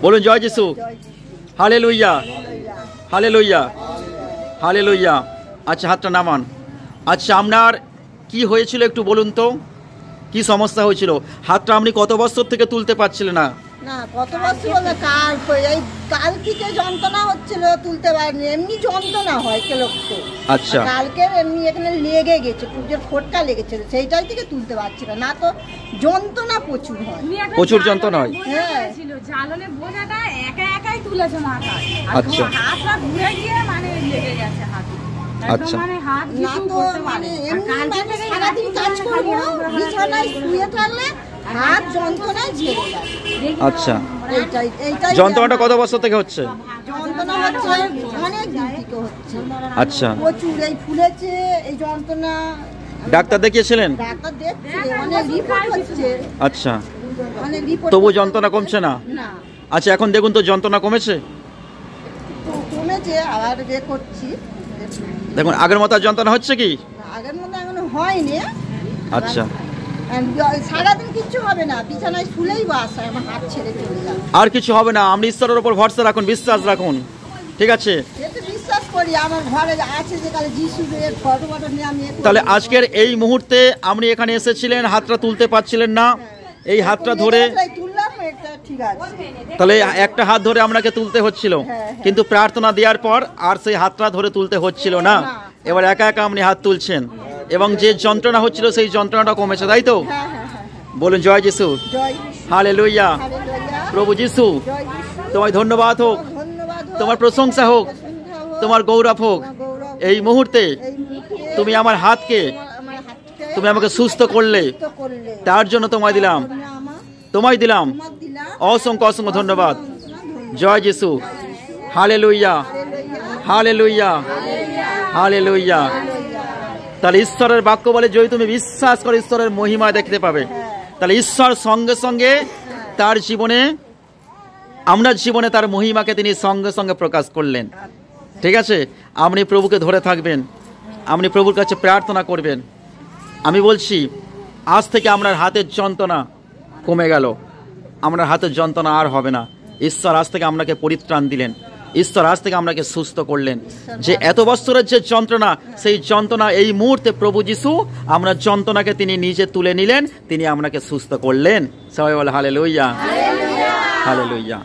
বলুন জয় যিশু। Hallelujah, hallelujah, hallelujah. আচ্ছা, হাতটা নামান। আচ্ছা, আপনার কি হয়েছিল একটু বলুন তো, কি সমস্যা হয়েছিল? হাতটা আপনি কত বছর থেকে তুলতে পারছিলেন না? না, কত বছর বলে কাল থেকে যন্ত্রণা হচ্ছিল, তুলতে পারিনি। এমনি যন্ত্রণা হয় কেলক্ত। আচ্ছা, কালকে এমনি এখানে লেগে গেছে, পুজোর ফোটকা লেগেছিল, সেইটাই থেকে তুলতে পারছিল না। তো যন্ত্রণা প্রচুর হয়, প্রচুর যন্ত্রণা হয়। হ্যাঁ, জ্বালনে বোঝাটা একা একাই তুলেছে মাথায়। আচ্ছা, হাতটা ঘুরে গিয়ে মানে লেগে গেছে হাতে। আচ্ছা, মানে হাত না তো মানে এমনি মানে সারাদিন কাজ করবো, বিছানায় শুয়ে থাকলে হাত যন্ত্রণায় ঝেড়ে যায়। আচ্ছা। এইটাই যন্ত্রণাটা কত বছর থেকে হচ্ছে? যন্ত্রণা হচ্ছে অনেক দিন থেকে হচ্ছে। আচ্ছা, প্রচুর এই ফুলেছে এই যন্ত্রণা। ডাক্তার দেখিয়েছিলেন? ডাক্তার দেখছে, অনেক রিপোর্ট হচ্ছে। আচ্ছা, অনেক রিপোর্ট, তবু যন্ত্রণা কমছে না? না, আচ্ছা, এখন দেখুন তো যন্ত্রণা কমেছে? কমেছে, আবার করছি। দেখুন আগের মতো যন্ত্রণা হচ্ছে কি? আগের মতো এখন হয়নি। আচ্ছা, সারাদিন কিচ্ছু হবে না, বিছানায় শুলেই বাস আমার হাত ছেড়ে চলে যাবে। আর কিছু হবে না। আপনি ঈশ্বরের উপর ভরসা রাখুন, বিশ্বাস রাখুন, ঠিক আছে? এতে বিশ্বাস করি, আমার ঘরে আছে যে কালে যিশুর ফটো ফটো নিয়ে আমি। তাহলে আজকের এই মুহূর্তে আপনি এখানে এসেছিলেন, হাতটা তুলতে পারছিলেন না, এই হাতটা ধরে তুললাম, ঠিক আছে। তাহলে একটা হাত ধরে আপনাকে তুলতে হচ্ছিল, কিন্তু প্রার্থনা দেওয়ার পর আর সেই হাতটা ধরে তুলতে হচ্ছিল না। এবার একা একা আপনি হাত তুলছেন এবং যে যন্ত্রণা হচ্ছিল সেই যন্ত্রণাটা কমেছে, তাই তো? বলুন জয় যিশু। হালেলুয়া। প্রভু যিশু তোমায় ধন্যবাদ হোক, তোমার প্রশংসা হোক, তোমার গৌরব হোক। এই মুহূর্তে তুমি আমার হাতকে, তুমি আমাকে সুস্থ করলে, তার জন্য তোমায় দিলাম, তোমায় দিলাম অসংখ্য অসংখ্য ধন্যবাদ। জয় যিশু। Hallelujah, hallelujah, hallelujah. তাহলে ঈশ্বরের বাক্য বলে যদি তুমি বিশ্বাস করে ঈশ্বরের মহিমা দেখতে পাবে। তাহলে ঈশ্বর সঙ্গে সঙ্গে তার জীবনে, আপনার জীবনে তার মহিমাকে তিনি সঙ্গে সঙ্গে প্রকাশ করলেন, ঠিক আছে? আপনি প্রভুকে ধরে থাকবেন, আপনি প্রভুর কাছে প্রার্থনা করবেন। আমি বলছি আজ থেকে আপনার হাতের যন্ত্রণা কমে গেল, আপনার হাতের যন্ত্রণা আর হবে না। ঈশ্বর আজ থেকে আপনাকে পরিত্রাণ দিলেন, ঈশ্বর আজ থেকে আপনাকে সুস্থ করলেন। যে এত বছরের যে যন্ত্রণা, সেই যন্ত্রণা এই মুহূর্তে প্রভু যিশু আপনার যন্ত্রণাকে তিনি নিজে তুলে নিলেন, তিনি আপনাকে সুস্থ করলেন। সবাই বলে হালেলুয়া, হালেলুয়া।